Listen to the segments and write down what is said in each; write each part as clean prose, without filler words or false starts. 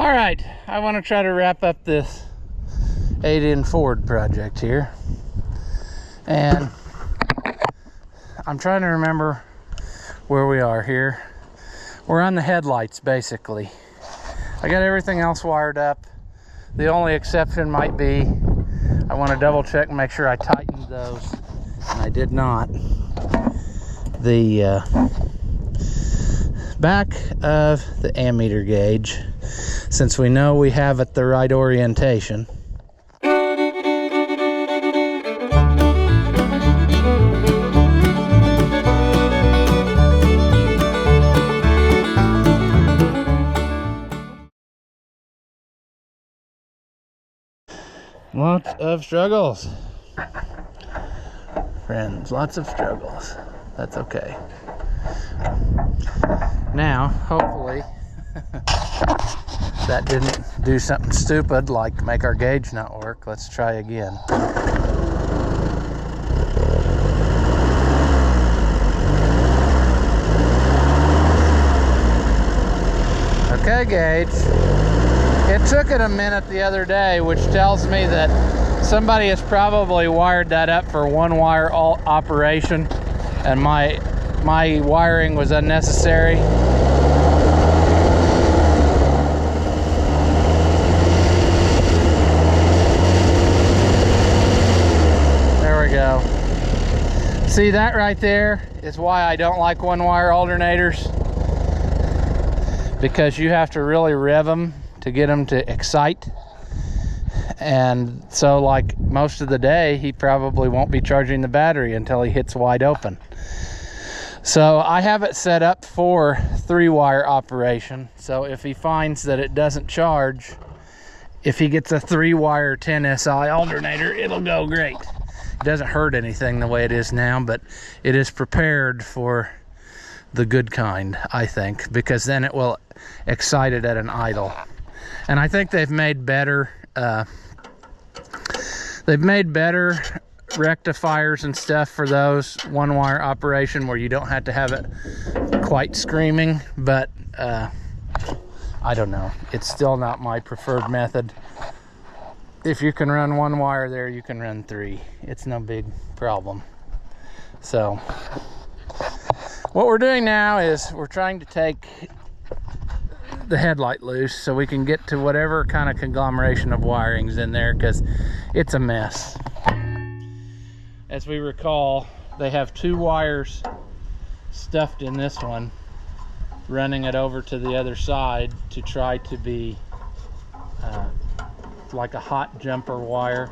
All right, I want to try to wrap up this 8-in Ford project here. And I'm trying to remember where we are here. We're on the headlights, basically. I got everything else wired up. The only exception might be I want to double check and make sure I tightened those, and I did not. The back of the ammeter gauge, since we know we have it the right orientation. Lots of struggles, friends, lots of struggles. That's okay. Now, hopefully, that didn't do something stupid like make our gauge not work. Let's try again. Okay, gauge. It took it a minute the other day, which tells me that somebody has probably wired that up for one wire operation, and my wiring was unnecessary. There we go. See, that right there is why I don't like one wire alternators, because you have to really rev them to get them to excite. And so, like, most of the day he probably won't be charging the battery until he hits wide open. So I have it set up for 3-wire operation, so if he finds that it doesn't charge, if he gets a 3-wire 10 SI alternator, it'll go great. It doesn't hurt anything the way it is now, but it is prepared for the good kind, I think, because then it will excite it at an idle. And I think they've made better rectifiers and stuff for those 1-wire operation where you don't have to have it quite screaming, but I don't know. It's still not my preferred method. If you can run 1 wire there, you can run 3. It's no big problem. So what we're doing now is we're trying to take the headlight loose so we can get to whatever kind of conglomeration of wiring's in there, because it's a mess. As we recall, they have 2 wires stuffed in this one, running it over to the other side to try to be like a hot jumper wire,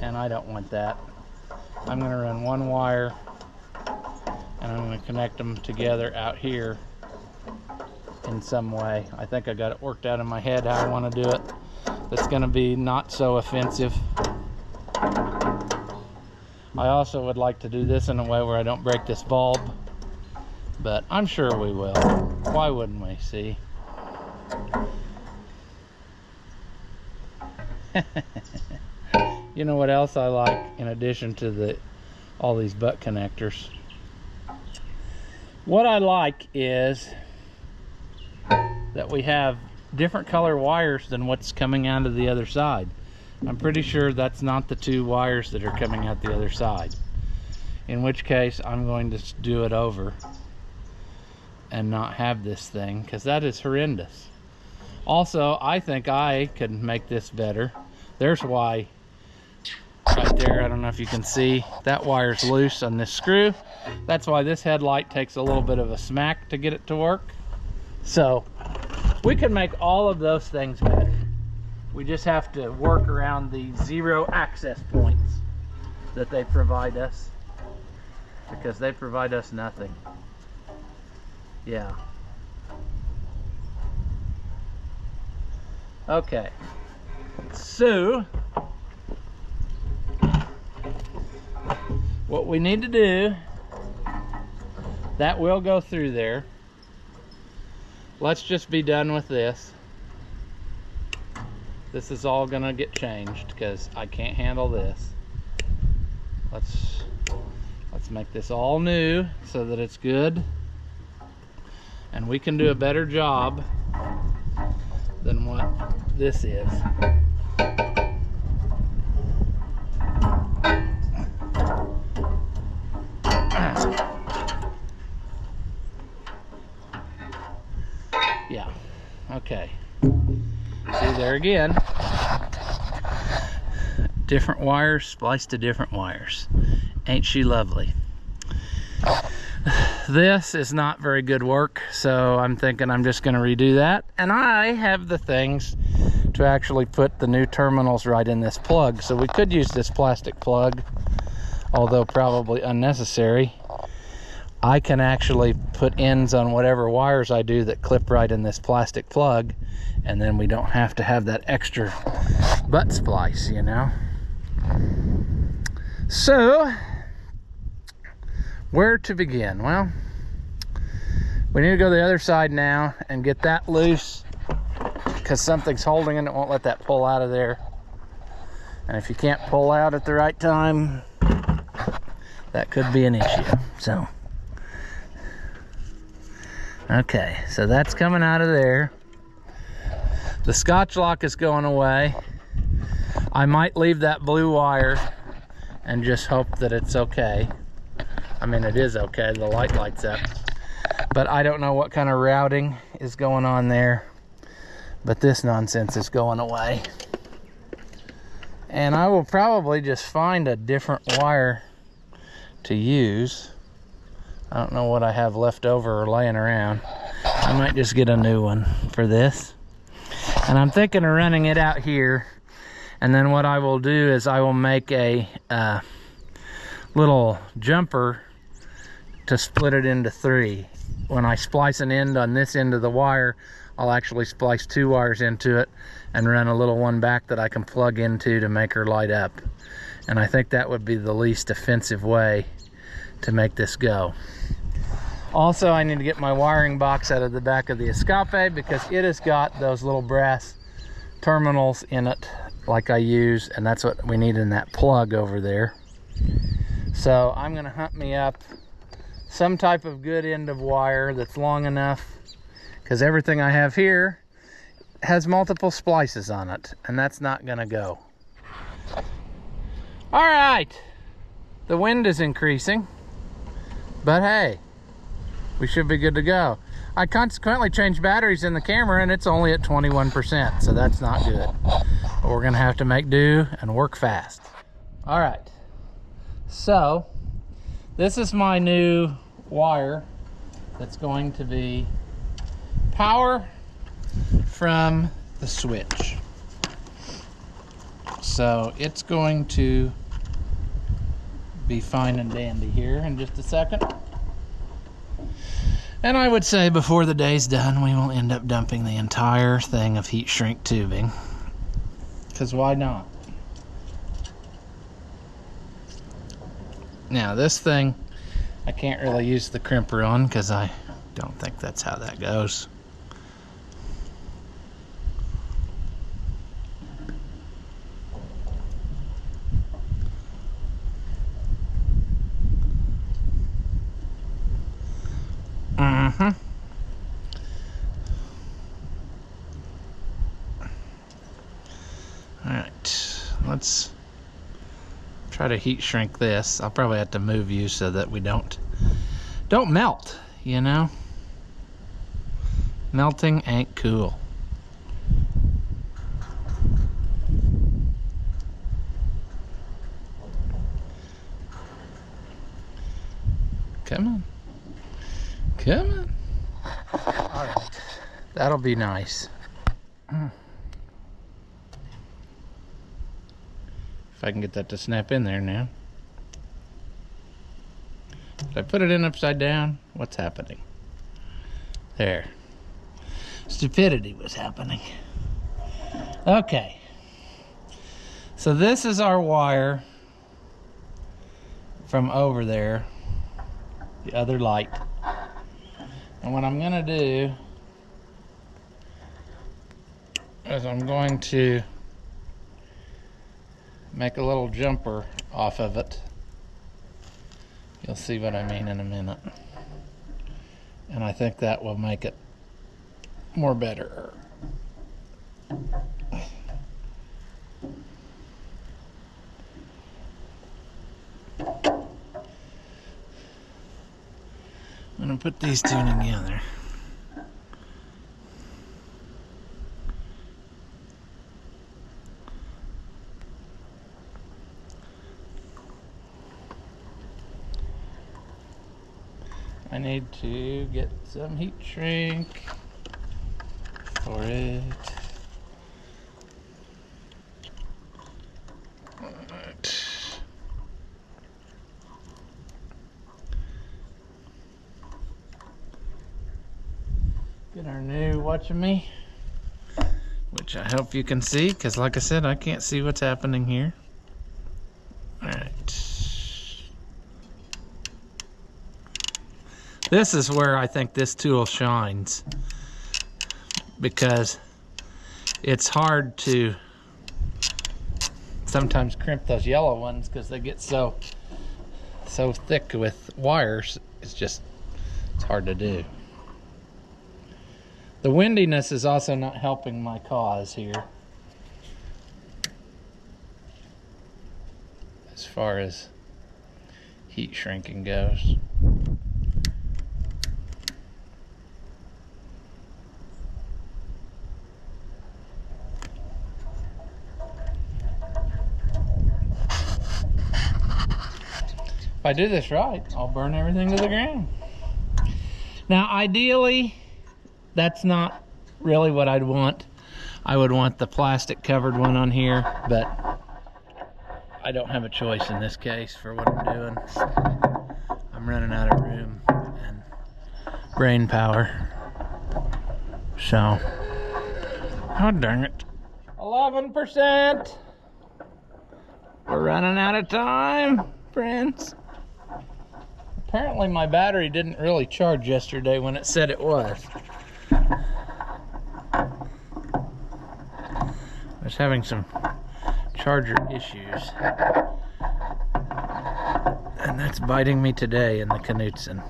and I don't want that. I'm going to run 1 wire and I'm going to connect them together out here in some way. I think I got it worked out in my head how I want to do it. That's going to be not so offensive. I also would like to do this in a way where I don't break this bulb, but I'm sure we will. Why wouldn't we? See? You know what else I like in addition to all these butt connectors? What I like is that we have different color wires than what's coming out of the other side. I'm pretty sure that's not the 2 wires that are coming out the other side, in which case I'm going to do it over and not have this thing, because that is horrendous. Also, I think I could make this better. There's why right there, I don't know if you can see, that wire's loose on this screw. That's why this headlight takes a little bit of a smack to get it to work. So we can make all of those things better. We just have to work around the 0 access points that they provide us, because they provide us nothing. Yeah. Okay. So what we need to do, that will go through there. Let's just be done with this. This is all gonna get changed because I can't handle this. Let's make this all new so that it's good and we can do a better job than what this is. Yeah, okay. See, there again. Different wires spliced to different wires. Ain't she lovely? This is not very good work, so I'm thinking I'm just going to redo that. And I have the things to actually put the new terminals right in this plug, so we could use this plastic plug, although probably unnecessary. I can actually put ends on whatever wires I do that clip right in this plastic plug, and then we don't have to have that extra butt splice, you know. So where to begin? Well, we need to go to the other side now and get that loose, because something's holding it. It won't let that pull out of there. And if you can't pull out at the right time, that could be an issue. So, okay, so that's coming out of there. The Scotch lock is going away. I might leave that blue wire and just hope that it's okay. I mean, it is okay, the light lights up. But I don't know what kind of routing is going on there. But this nonsense is going away. And I will probably just find a different wire to use. I don't know what I have left over or laying around. I might just get a new one for this. And I'm thinking of running it out here. And then what I will do is I will make a little jumper to split it into 3. When I splice an end on this end of the wire, I'll actually splice 2 wires into it and run a little one back that I can plug into to make her light up. And I think that would be the least offensive way to make this go. Also, I need to get my wiring box out of the back of the escape, because it has got those little brass terminals in it like I use, and that's what we need in that plug over there. So I'm gonna hunt me up some type of good end of wire that's long enough, because everything I have here has multiple splices on it, and that's not gonna go. All right, the wind is increasing, but hey, we should be good to go. I consequently changed batteries in the camera, and it's only at 21%, so that's not good. But we're gonna have to make do and work fast. All right, so this is my new wire that's going to be power from the switch. So it's going to be fine and dandy here in just a second. And I would say before the day's done, we will end up dumping the entire thing of heat shrink tubing. Because why not? Now this thing, I can't really use the crimper on because I don't think that's how that goes. Alright, let's try to heat shrink this. I'll probably have to move you so that we don't melt, you know? Melting ain't cool. Come on. Come on. Alright, that'll be nice. If I can get that to snap in there now. Did I put it in upside down? What's happening? There. Stupidity was happening. Okay. So this is our wire from over there, the other light. And what I'm gonna do is I'm going to make a little jumper off of it. You'll see what I mean in a minute. And I think that will make it more better. I'm gonna put these two together. I need to get some heat shrink for it. Alright. Get our new watching me, which I hope you can see, because like I said, I can't see what's happening here. Alright. This is where I think this tool shines, because it's hard to sometimes crimp those yellow ones because they get so thick with wires. It's hard to do. The windiness is also not helping my cause here as far as heat shrinking goes. If I do this right, I'll burn everything to the ground. Now, ideally, that's not really what I'd want. I would want the plastic covered one on here, but I don't have a choice in this case for what I'm doing. I'm running out of room and brain power. So, oh dang it. 11%. We're running out of time, friends. Apparently my battery didn't really charge yesterday when it said it was. I was having some charger issues, and that's biting me today in the Knudsen.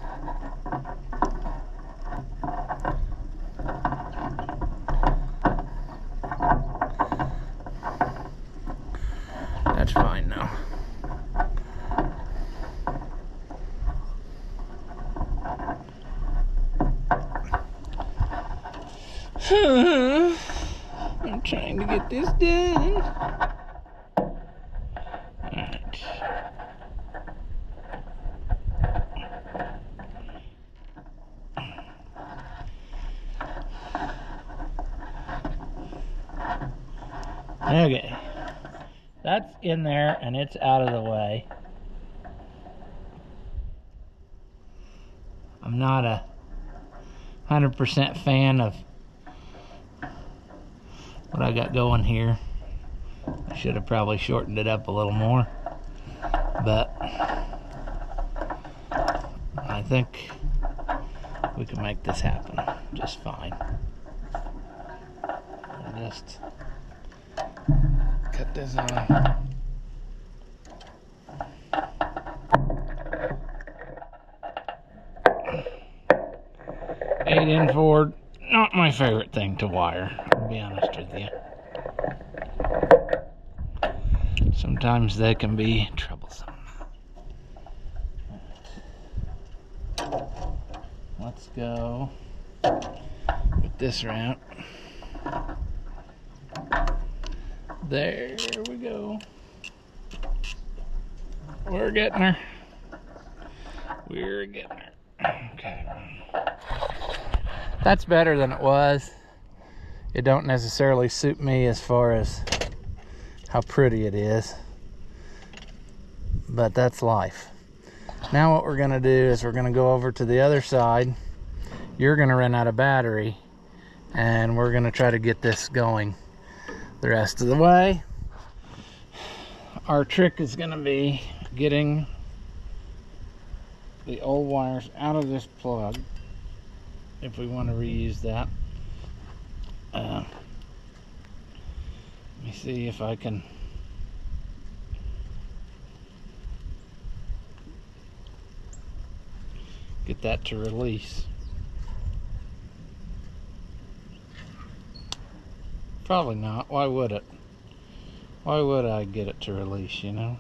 That's fine now. I'm trying to get this done. Alright. Okay. That's in there and it's out of the way. I'm not a 100% fan of what I got going here. I should have probably shortened it up a little more, but I think we can make this happen just fine. I'll just cut this on. Eight-in forward, not my favorite thing to wire, I'll be honest with you. Sometimes they can be troublesome. Let's go with this route. There we go. We're getting her. We're getting her. Okay. That's better than it was. It don't necessarily suit me as far as how pretty it is, but that's life. Now what we're gonna do is we're gonna go over to the other side. You're gonna run out of battery, and we're gonna try to get this going the rest of the way. Our trick is gonna be getting the old wires out of this plug if we want to reuse that. Let me see if I can get that to release. Probably not. Why would it? Why would I get it to release, you know?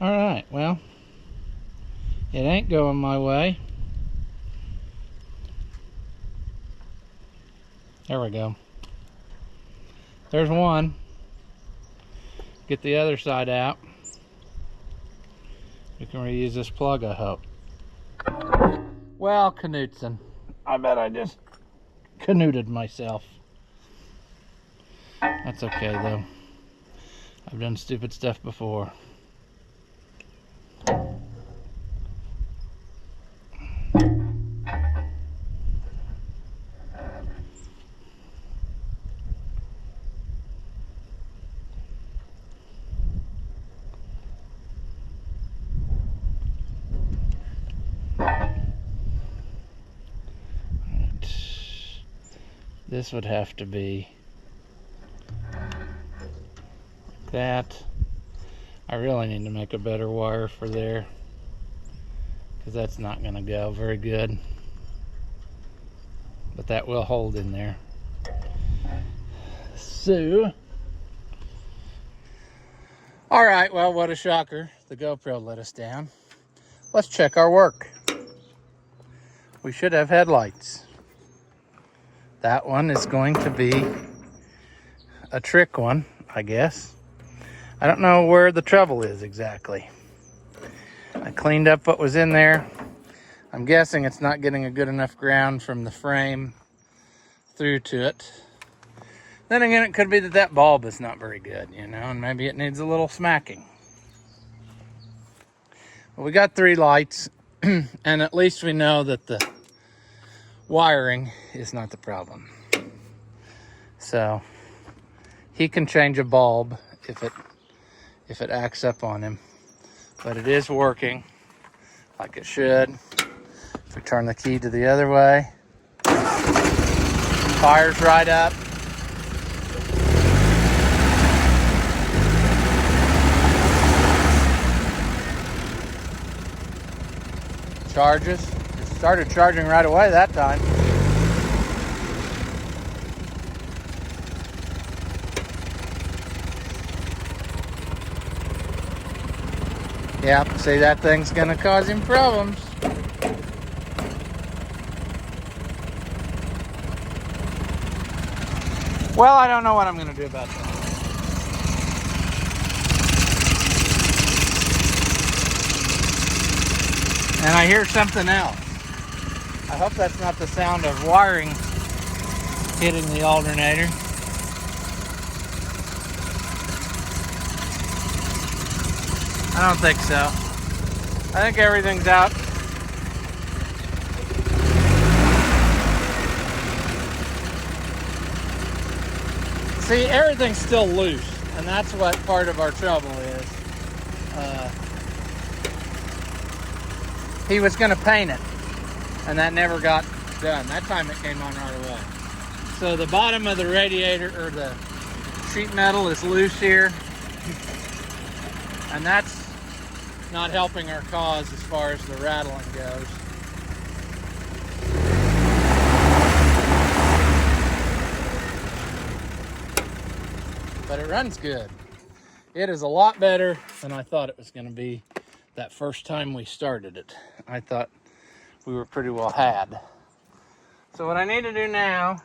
Alright, well, it ain't going my way. There we go. There's one. Get the other side out. We can reuse this plug, I hope. Well, Knutson. I bet I just Knuted myself. That's okay, though. I've done stupid stuff before. This would have to be that. I really need to make a better wire for there, because that's not going to go very good. But that will hold in there. So, alright, well, what a shocker. The GoPro let us down. Let's check our work. We should have headlights. That one is going to be a trick one, I guess. I don't know where the trouble is exactly. I cleaned up what was in there. I'm guessing it's not getting a good enough ground from the frame through to it. Then again, it could be that that bulb is not very good, you know, and maybe it needs a little smacking. Well, we got 3 lights, and at least we know that the wiring is not the problem. So he can change a bulb if it acts up on him, but it is working like it should. If we turn the key to the other way, fires right up. Charges. It started charging right away that time. Yep, see, that thing's gonna cause him problems. Well, I don't know what I'm gonna do about that. And I hear something else. I hope that's not the sound of wiring hitting the alternator. I don't think so. I think everything's out. See, everything's still loose, and that's what part of our trouble is. He was going to paint it, and that never got done. That time it came on right away. So the bottom of the radiator, or the sheet metal, is loose here, and that's not helping our cause as far as the rattling goes. But it runs good. It is a lot better than I thought it was going to be that first time we started it. I thought we were pretty well had. So what I need to do now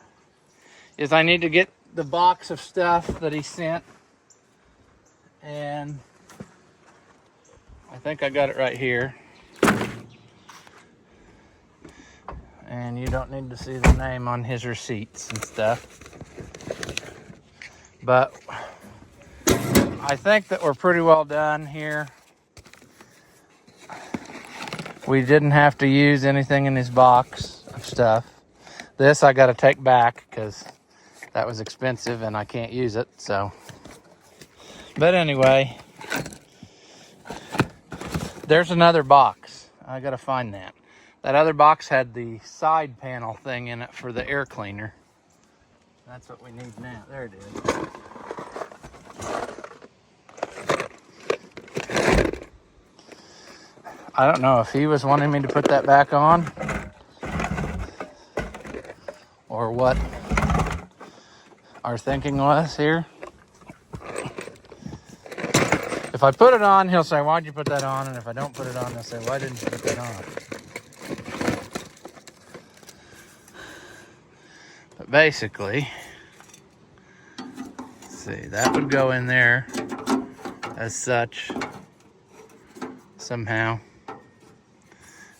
is I need to get the box of stuff that he sent, and I think I got it right here. And you don't need to see the name on his receipts and stuff. But I think that we're pretty well done here. We didn't have to use anything in his box of stuff. This I got to take back because that was expensive and I can't use it, so. But anyway, there's another box. I got to find that. That other box had the side panel thing in it for the air cleaner. That's what we need now. There it is. I don't know if he was wanting me to put that back on or what our thinking was here. If I put it on, he'll say, why'd you put that on? And if I don't put it on, he'll say, why didn't you put that on? But basically, let's see, that would go in there as such somehow.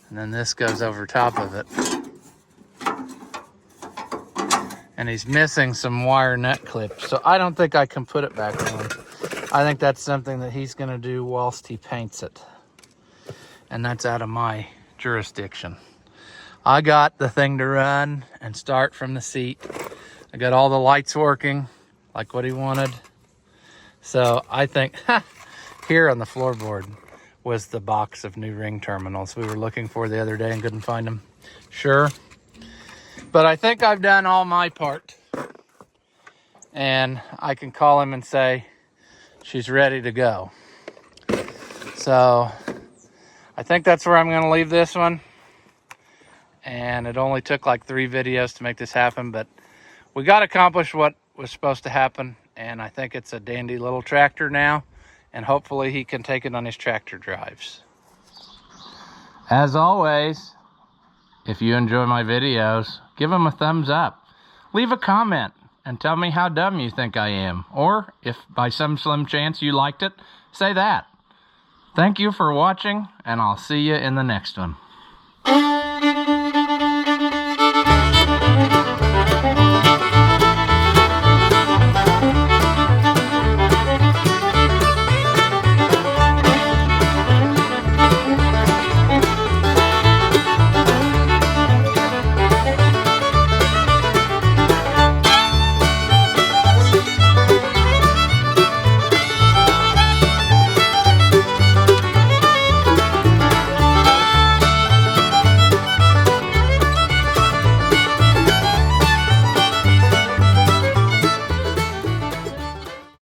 And then this goes over top of it. And he's missing some wire nut clips, so I don't think I can put it back on. I think that's something that he's gonna do whilst he paints it. And that's out of my jurisdiction. I got the thing to run and start from the seat. I got all the lights working like what he wanted. So I think here on the floorboard was the box of new ring terminals we were looking for the other day and couldn't find them. Sure. But I think I've done all my part. And I can call him and say, she's ready to go. So I think that's where I'm going to leave this one. And it only took like 3 videos to make this happen, but we got accomplished what was supposed to happen. And I think it's a dandy little tractor now. And hopefully he can take it on his tractor drives. As always, if you enjoy my videos, give them a thumbs up. Leave a comment and tell me how dumb you think I am. Or if by some slim chance you liked it, say that. Thank you for watching, and I'll see you in the next one.